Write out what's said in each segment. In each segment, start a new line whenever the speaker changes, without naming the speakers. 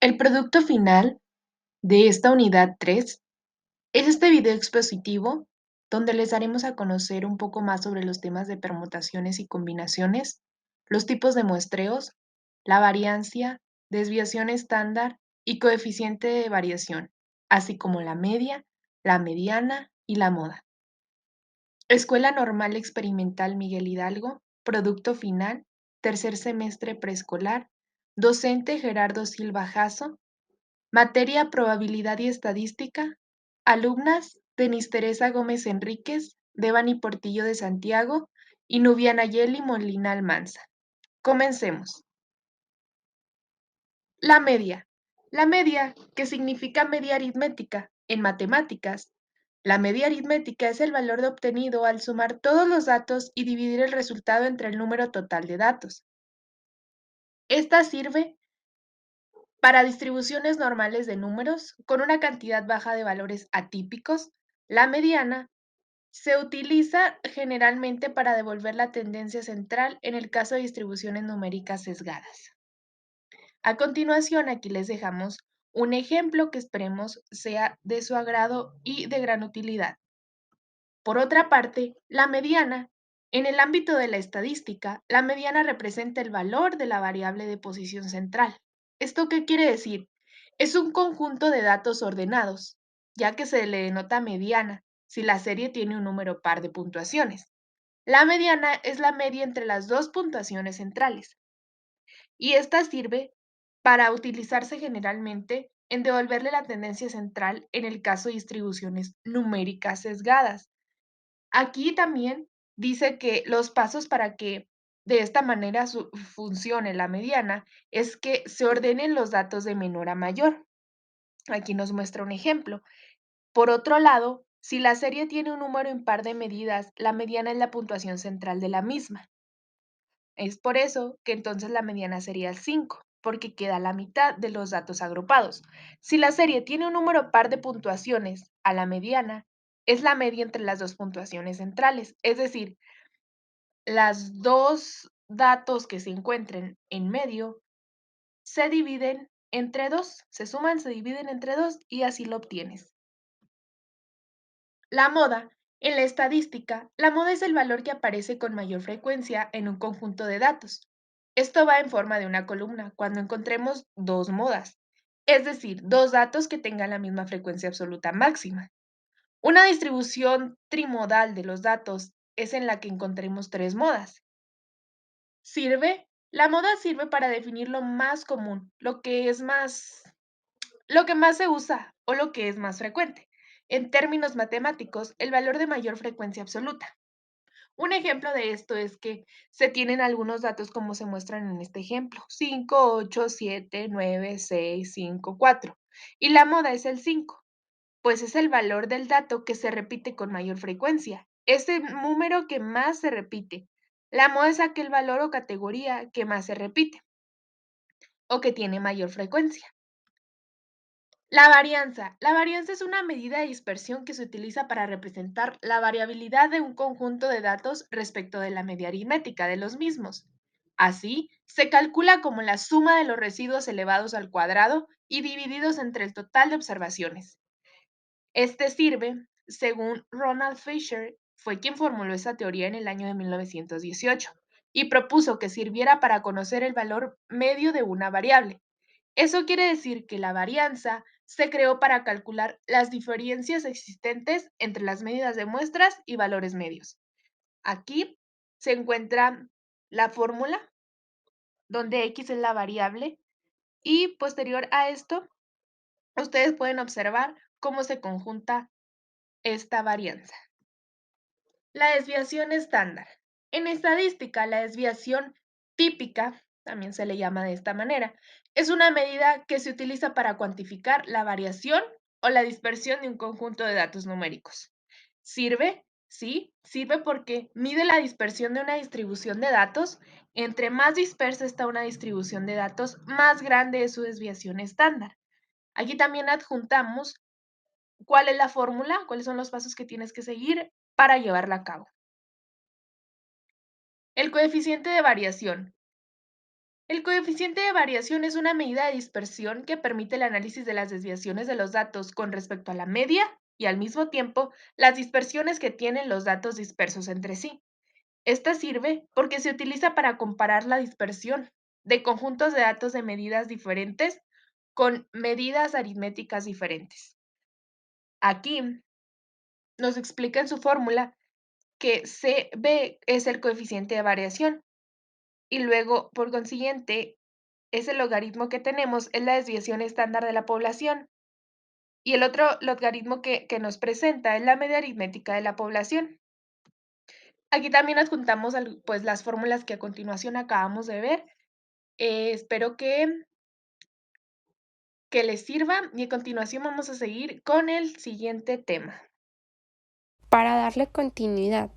El producto final de esta unidad 3 es este video expositivo donde les daremos a conocer un poco más sobre los temas de permutaciones y combinaciones, los tipos de muestreos, la variancia, desviación estándar y coeficiente de variación, así como la media, la mediana y la moda. Escuela Normal Experimental Miguel Hidalgo, producto final, tercer semestre preescolar, docente Gerardo Silva Jasso. Materia Probabilidad y Estadística. Alumnas Denis Teresa Gómez Enríquez, Devani Portillo de Santiago y Nubiana Yeli Molina Almanza. Comencemos. La media. La media, que significa media aritmética en matemáticas. La media aritmética es el valor obtenido al sumar todos los datos y dividir el resultado entre el número total de datos. Esta sirve para distribuciones normales de números con una cantidad baja de valores atípicos. La mediana se utiliza generalmente para devolver la tendencia central en el caso de distribuciones numéricas sesgadas. A continuación, aquí les dejamos un ejemplo que esperemos sea de su agrado y de gran utilidad. Por otra parte, la mediana. En el ámbito de la estadística, la mediana representa el valor de la variable de posición central. ¿Esto qué quiere decir? Es un conjunto de datos ordenados, ya que se le denota mediana si la serie tiene un número par de puntuaciones. La mediana es la media entre las dos puntuaciones centrales, y esta sirve para utilizarse generalmente en devolverle la tendencia central en el caso de distribuciones numéricas sesgadas. Aquí también dice que los pasos para que de esta manera funcione la mediana es que se ordenen los datos de menor a mayor. Aquí nos muestra un ejemplo. Por otro lado, si la serie tiene un número impar de medidas, la mediana es la puntuación central de la misma. Es por eso que entonces la mediana sería el 5, porque queda la mitad de los datos agrupados. Si la serie tiene un número par de puntuaciones, a la mediana es la media entre las dos puntuaciones centrales, es decir, las dos datos que se encuentren en medio se dividen entre 2, se suman, se dividen entre 2 y así lo obtienes. La moda. En la estadística, la moda es el valor que aparece con mayor frecuencia en un conjunto de datos. Esto va en forma de una columna cuando encontremos dos modas, es decir, dos datos que tengan la misma frecuencia absoluta máxima. Una distribución trimodal de los datos es en la que encontremos tres modas. La moda sirve para definir lo más común, lo que más se usa o lo que es más frecuente. En términos matemáticos, el valor de mayor frecuencia absoluta. Un ejemplo de esto es que se tienen algunos datos como se muestran en este ejemplo: 5, 8, 7, 9, 6, 5, 4. Y la moda es el 5, pues es el valor del dato que se repite con mayor frecuencia. Es el número que más se repite. La moda es aquel valor o categoría que más se repite o que tiene mayor frecuencia. La varianza. La varianza es una medida de dispersión que se utiliza para representar la variabilidad de un conjunto de datos respecto de la media aritmética de los mismos. Así, se calcula como la suma de los residuos elevados al cuadrado y divididos entre el total de observaciones. Este sirve, según Ronald Fisher, fue quien formuló esta teoría en el año de 1918 y propuso que sirviera para conocer el valor medio de una variable. Eso quiere decir que la varianza se creó para calcular las diferencias existentes entre las medidas de muestras y valores medios. Aquí se encuentra la fórmula donde x es la variable y posterior a esto ustedes pueden observar cómo se conjunta esta varianza. La desviación estándar. En estadística, la desviación típica, también se le llama de esta manera, es una medida que se utiliza para cuantificar la variación o la dispersión de un conjunto de datos numéricos. ¿Sirve? Sí, sirve porque mide la dispersión de una distribución de datos. Entre más dispersa está una distribución de datos, más grande es su desviación estándar. Aquí también adjuntamos cuál es la fórmula, cuáles son los pasos que tienes que seguir para llevarla a cabo. El coeficiente de variación. El coeficiente de variación es una medida de dispersión que permite el análisis de las desviaciones de los datos con respecto a la media y al mismo tiempo las dispersiones que tienen los datos dispersos entre sí. Esta sirve porque se utiliza para comparar la dispersión de conjuntos de datos de medidas diferentes con medidas aritméticas diferentes. Aquí nos explica en su fórmula que CB es el coeficiente de variación y luego, por consiguiente, ese logaritmo que tenemos es la desviación estándar de la población y el otro logaritmo que nos presenta es la media aritmética de la población. Aquí también adjuntamos pues, las fórmulas que a continuación acabamos de ver. Espero que les sirva y a continuación vamos a seguir con el siguiente tema.
Para darle continuidad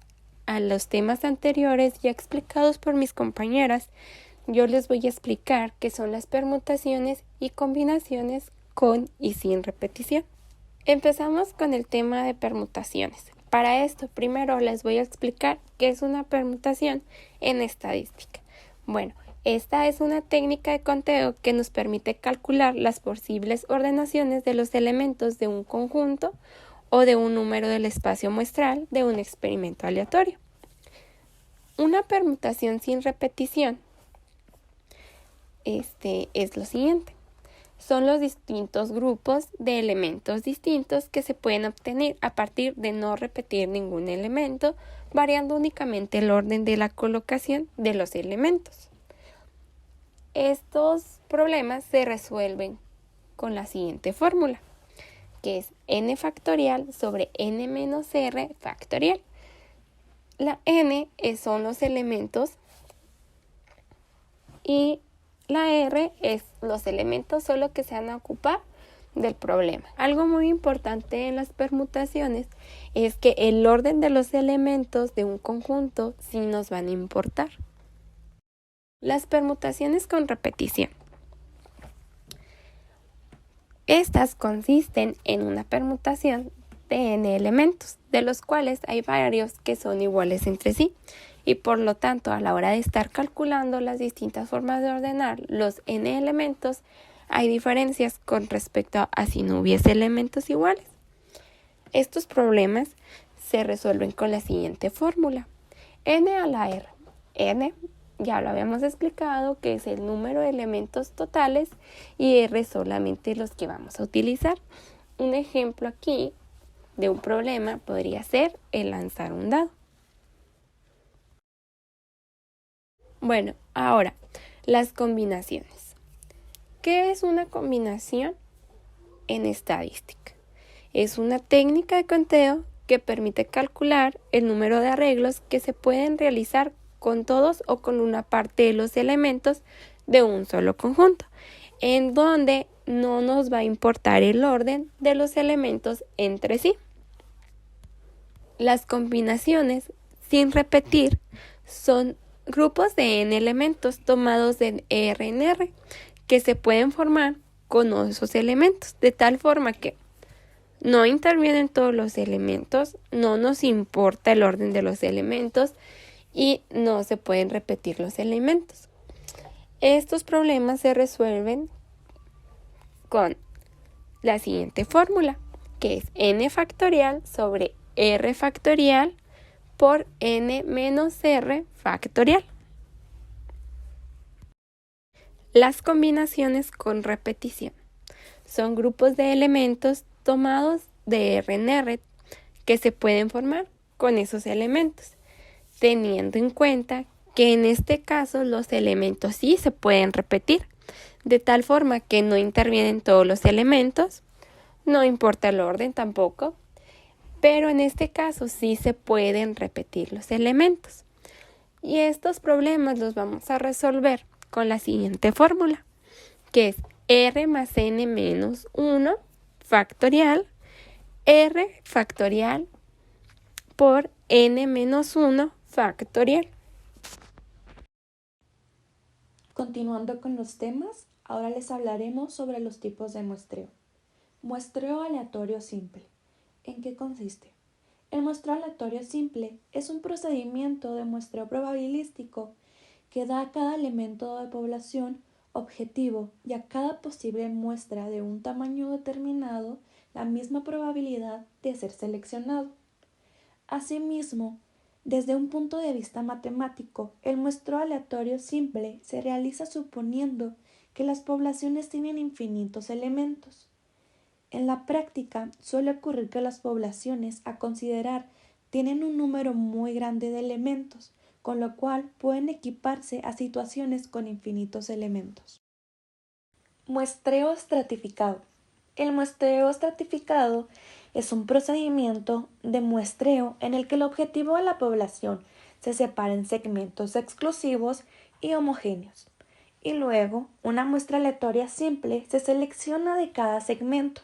a los temas anteriores ya explicados por mis compañeras, yo les voy a explicar qué son las permutaciones y combinaciones con y sin repetición. Empezamos con el tema de permutaciones. Para esto, primero les voy a explicar qué es una permutación en estadística. Bueno, esta es una técnica de conteo que nos permite calcular las posibles ordenaciones de los elementos de un conjunto o de un número del espacio muestral de un experimento aleatorio. Una permutación sin repetición es lo siguiente. Son los distintos grupos de elementos distintos que se pueden obtener a partir de no repetir ningún elemento, variando únicamente el orden de la colocación de los elementos. Estos problemas se resuelven con la siguiente fórmula, que es n factorial sobre n menos r factorial. La n son los elementos y la R es los elementos solo que se van a ocupar del problema. Algo muy importante en las permutaciones es que el orden de los elementos de un conjunto sí nos van a importar. Las permutaciones con repetición. Estas consisten en una permutación de n elementos, de los cuales hay varios que son iguales entre sí. Y por lo tanto, a la hora de estar calculando las distintas formas de ordenar los n elementos, hay diferencias con respecto a si no hubiese elementos iguales. Estos problemas se resuelven con la siguiente fórmula. N a la R. N, ya lo habíamos explicado, que es el número de elementos totales y R solamente los que vamos a utilizar. Un ejemplo aquí de un problema podría ser el lanzar un dado. Bueno, ahora, las combinaciones. ¿Qué es una combinación en estadística? Es una técnica de conteo que permite calcular el número de arreglos que se pueden realizar con todos o con una parte de los elementos de un solo conjunto, en donde no nos va a importar el orden de los elementos entre sí. Las combinaciones sin repetir son grupos de n elementos tomados de R en R que se pueden formar con esos elementos, de tal forma que no intervienen todos los elementos, no nos importa el orden de los elementos y no se pueden repetir los elementos. Estos problemas se resuelven con la siguiente fórmula, que es n factorial sobre r factorial por n menos r factorial. Las combinaciones con repetición son grupos de elementos tomados de R en R que se pueden formar con esos elementos, teniendo en cuenta que en este caso los elementos sí se pueden repetir, de tal forma que no intervienen todos los elementos, no importa el orden tampoco, pero en este caso sí se pueden repetir los elementos. Y estos problemas los vamos a resolver con la siguiente fórmula, que es R más n menos 1 factorial, R factorial por n menos 1 factorial.
Continuando con los temas, ahora les hablaremos sobre los tipos de muestreo. Muestreo aleatorio simple. ¿En qué consiste? El muestreo aleatorio simple es un procedimiento de muestreo probabilístico que da a cada elemento de población objetivo y a cada posible muestra de un tamaño determinado la misma probabilidad de ser seleccionado. Asimismo, desde un punto de vista matemático, el muestreo aleatorio simple se realiza suponiendo que las poblaciones tienen infinitos elementos. En la práctica, suele ocurrir que las poblaciones a considerar tienen un número muy grande de elementos, con lo cual pueden equiparse a situaciones con infinitos elementos. Muestreo estratificado. El muestreo estratificado es un procedimiento de muestreo en el que el objetivo de la población se separa en segmentos exclusivos y homogéneos, y luego una muestra aleatoria simple se selecciona de cada segmento.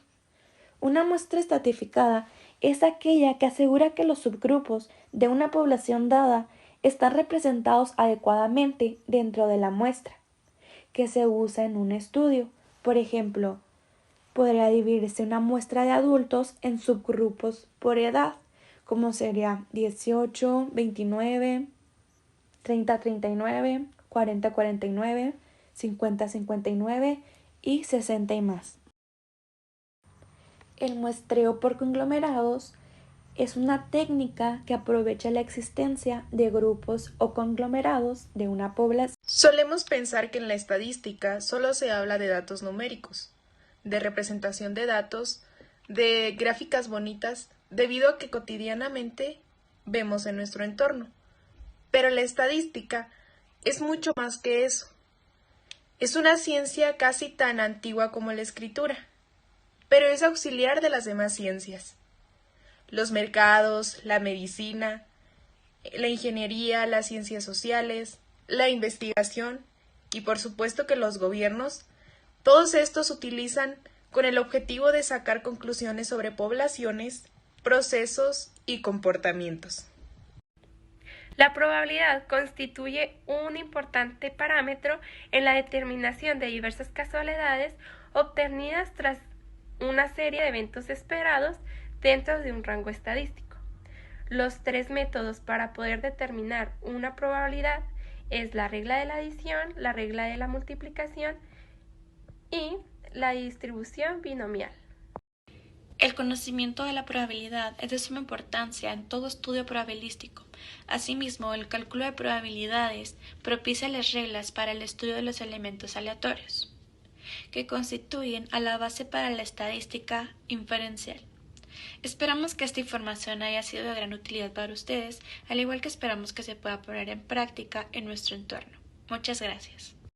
Una muestra estratificada es aquella que asegura que los subgrupos de una población dada están representados adecuadamente dentro de la muestra, que se usa en un estudio. Por ejemplo, podría dividirse una muestra de adultos en subgrupos por edad, como sería 18, 29, 30, 39, 40, 49, 50, 59 y 60 y más. El muestreo por conglomerados es una técnica que aprovecha la existencia de grupos o conglomerados de una población.
Solemos pensar que en la estadística solo se habla de datos numéricos, de representación de datos, de gráficas bonitas, debido a que cotidianamente vemos en nuestro entorno. Pero la estadística es mucho más que eso. Es una ciencia casi tan antigua como la escritura, pero es auxiliar de las demás ciencias. Los mercados, la medicina, la ingeniería, las ciencias sociales, la investigación y por supuesto que los gobiernos, todos estos utilizan con el objetivo de sacar conclusiones sobre poblaciones, procesos y comportamientos.
La probabilidad constituye un importante parámetro en la determinación de diversas casualidades obtenidas tras una serie de eventos esperados dentro de un rango estadístico. Los tres métodos para poder determinar una probabilidad es la regla de la adición, la regla de la multiplicación y la distribución binomial.
El conocimiento de la probabilidad es de suma importancia en todo estudio probabilístico. Asimismo, el cálculo de probabilidades propicia las reglas para el estudio de los elementos aleatorios, que constituyen a la base para la estadística inferencial. Esperamos que esta información haya sido de gran utilidad para ustedes, al igual que esperamos que se pueda poner en práctica en nuestro entorno. Muchas gracias.